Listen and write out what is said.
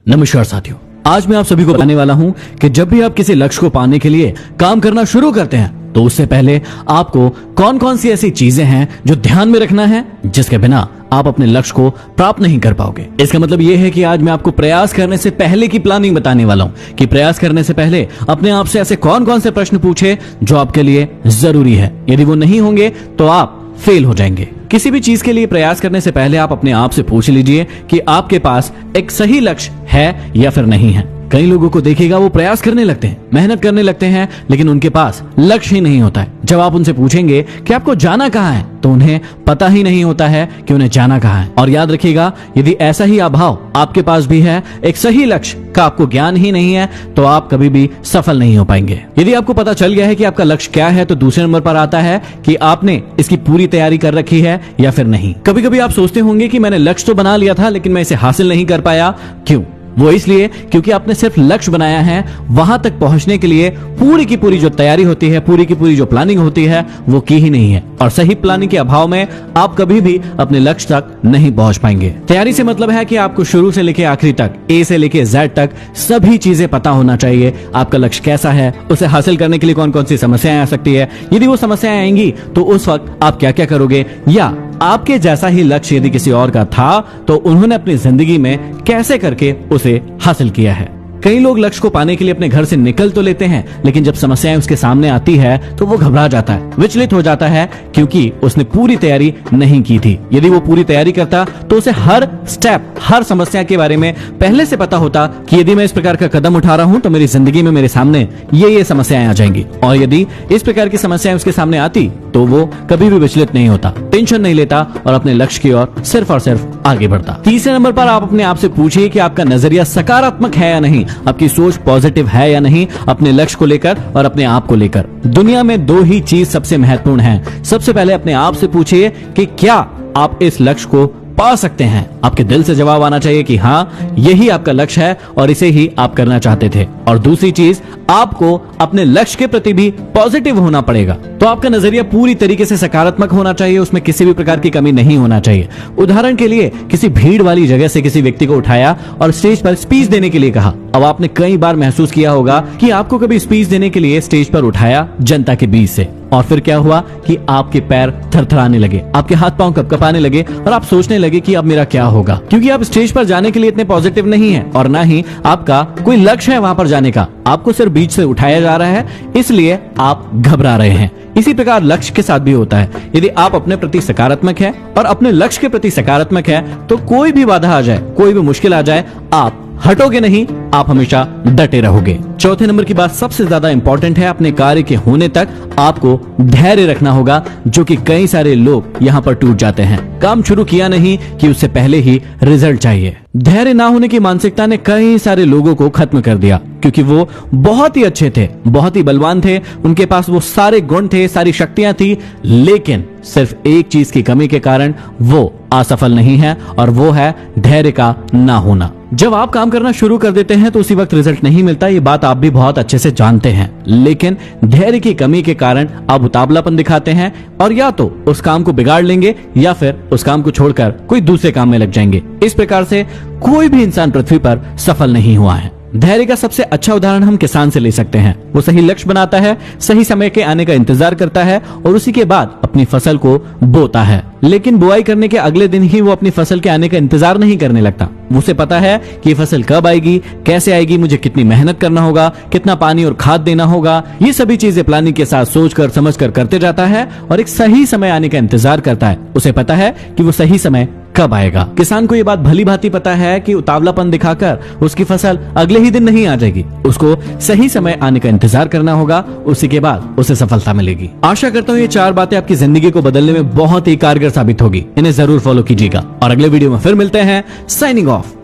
नमस्कार साथियों, आज मैं आप सभी को बताने वाला हूं कि जब भी आप किसी लक्ष्य को पाने के लिए काम करना शुरू करते हैं तो उससे पहले आपको कौन कौन सी ऐसी चीजें हैं जो ध्यान में रखना है जिसके बिना आप अपने लक्ष्य को प्राप्त नहीं कर पाओगे। इसका मतलब यह है कि आज मैं आपको प्रयास करने से पहले की प्लानिंग बताने वाला हूं कि प्रयास करने से पहले अपने आप से ऐसे कौन कौन से प्रश्न पूछे जो आपके लिए जरूरी है। यदि वो नहीं होंगे तो आप फेल हो जाएंगे। किसी भी चीज के लिए प्रयास करने से पहले आप अपने आप से पूछ लीजिए कि आपके पास एक सही लक्ष्य है या फिर नहीं है। कई लोगों को देखिएगा वो प्रयास करने लगते हैं, मेहनत करने लगते हैं, लेकिन उनके पास लक्ष्य ही नहीं होता है। जब आप उनसे पूछेंगे कि आपको जाना कहाँ है तो उन्हें पता ही नहीं होता है कि उन्हें जाना कहाँ है। और याद रखिएगा, यदि ऐसा ही अभाव आपके पास भी है, एक सही लक्ष्य का आपको ज्ञान ही नहीं है, तो आप कभी भी सफल नहीं हो पाएंगे। यदि आपको पता चल गया है कि आपका लक्ष्य क्या है तो दूसरे नंबर पर आता है कि आपने इसकी पूरी तैयारी कर रखी है या फिर नहीं। कभी कभी आप सोचते होंगे कि मैंने लक्ष्य तो बना लिया था लेकिन मैं इसे हासिल नहीं कर पाया। क्यों? वो इसलिए क्योंकि आपने सिर्फ लक्ष्य बनाया है, वहां तक पहुंचने के लिए पूरी की पूरी जो तैयारी होती है, पूरी की पूरी जो प्लानिंग होती है वो की ही नहीं है। और सही प्लानिंग के अभाव में आप कभी भी अपने लक्ष्य तक नहीं पहुंच पाएंगे। तैयारी से मतलब है कि आपको शुरू से लेकर आखिरी तक, ए से लेकर जेड तक सभी चीजें पता होना चाहिए। आपका लक्ष्य कैसा है, उसे हासिल करने के लिए कौन कौन सी समस्याएं आ सकती है, यदि वो समस्याएं आएंगी तो उस वक्त आप क्या क्या करोगे, या आपके जैसा ही लक्ष्य यदि किसी और का था तो उन्होंने अपनी जिंदगी में कैसे करके उसे हासिल किया है। कई लोग लक्ष्य को पाने के लिए अपने घर से निकल तो लेते हैं, लेकिन जब समस्याएं उसके सामने आती है तो वो घबरा जाता है, विचलित हो जाता है, क्योंकि उसने पूरी तैयारी नहीं की थी। यदि वो पूरी तैयारी करता तो उसे हर स्टेप, हर समस्या के बारे में पहले से पता होता कि यदि मैं इस प्रकार का कदम उठा रहा हूं तो मेरी जिंदगी में मेरे सामने ये समस्याएं आ जाएंगी। और यदि इस प्रकार की समस्याएं उसके सामने आती तो वो कभी भी विचलित नहीं होता, टेंशन नहीं लेता और अपने लक्ष्य की ओर सिर्फ और सिर्फ आगे बढ़ता। तीसरे नंबर पर आप अपने आप से पूछिए कि आपका नजरिया सकारात्मक है या नहीं, आपकी सोच पॉजिटिव है या नहीं, अपने लक्ष्य को लेकर और अपने आप को लेकर। दुनिया में दो ही चीज सबसे महत्वपूर्ण है। सबसे पहले अपने आप से पूछिए कि क्या आप इस लक्ष्य को पा सकते हैं। आपके दिल से जवाब आना चाहिए कि हाँ, यही आपका लक्ष्य है और इसे ही आप करना चाहते थे। और दूसरी चीज, आपको अपने लक्ष्य के प्रति भी पॉजिटिव होना पड़ेगा। तो आपका नजरिया पूरी तरीके से सकारात्मक होना चाहिए, उसमें किसी भी प्रकार की कमी नहीं होना चाहिए। उदाहरण के लिए, किसी भीड़ वाली जगह से किसी व्यक्ति को उठाया और स्टेज पर स्पीच देने के लिए कहा। अब आपने कई बार महसूस किया होगा कि आपको कभी स्पीच देने के लिए स्टेज पर उठाया जनता के बीच से, और फिर क्या हुआ कि आपके पैर थरथराने लगे, आपके हाथ पांव कपकपाने लगे और आप सोचने लगे कि अब मेरा क्या होगा, क्योंकि आप स्टेज पर जाने के लिए इतने पॉजिटिव नहीं है और ना ही आपका कोई लक्ष्य है वहां पर जाने का। आपको सिर्फ बीच से उठाया जा रहा है, इसलिए आप घबरा रहे हैं। इसी प्रकार लक्ष्य के साथ भी होता है। यदि आप अपने प्रति सकारात्मक है और अपने लक्ष्य के प्रति सकारात्मक है तो कोई भी बाधा आ जाए, कोई भी मुश्किल आ जाए, आप हटोगे नहीं, आप हमेशा डटे रहोगे। चौथे नंबर की बात सबसे ज्यादा इंपॉर्टेंट है, अपने कार्य के होने तक आपको धैर्य रखना होगा, जो कि कई सारे लोग यहाँ पर टूट जाते हैं। काम शुरू किया नहीं कि उससे पहले ही रिजल्ट चाहिए। धैर्य ना होने की मानसिकता ने कई सारे लोगों को खत्म कर दिया, क्योंकि वो बहुत ही अच्छे थे, बहुत ही बलवान थे, उनके पास वो सारे गुण थे, सारी शक्तियां थी, लेकिन सिर्फ एक चीज की कमी के कारण वो असफल नहीं है, और वो है धैर्य का ना होना। जब आप काम करना शुरू कर देते हैं तो उसी वक्त रिजल्ट नहीं मिलता, ये बात आप भी बहुत अच्छे से जानते हैं, लेकिन धैर्य की कमी के कारण आप उतावलापन दिखाते हैं और या तो उस काम को बिगाड़ लेंगे या फिर उस काम को छोड़कर कोई दूसरे काम में लग जाएंगे। इस प्रकार से कोई भी इंसान पृथ्वी पर सफल नहीं हुआ है। धैर्य का सबसे अच्छा उदाहरण हम किसान से ले सकते हैं। वो सही लक्ष्य बनाता है, सही समय के आने का इंतजार करता है और उसी के बाद अपनी फसल को बोता है, लेकिन बुआई करने के अगले दिन ही वो अपनी फसल के आने का इंतजार नहीं करने लगता। उसे पता है कि ये फसल कब आएगी, कैसे आएगी, मुझे कितनी मेहनत करना होगा, कितना पानी और खाद देना होगा, ये सभी चीजें प्लानिंग के साथ सोचकर समझकर करते जाता है और एक सही समय आने का इंतजार करता है। उसे पता है कि वो सही समय कब आएगा। किसान को ये बात भली भांति पता है कि उतावलापन दिखाकर उसकी फसल अगले ही दिन नहीं आ जाएगी, उसको सही समय आने का इंतजार करना होगा, उसी के बाद उसे सफलता मिलेगी। आशा करता हूँ ये 4 बातें आपकी जिंदगी को बदलने में बहुत ही कारगर साबित होगी। इन्हें जरूर फॉलो कीजिएगा और अगले वीडियो में फिर मिलते हैं। Signing off.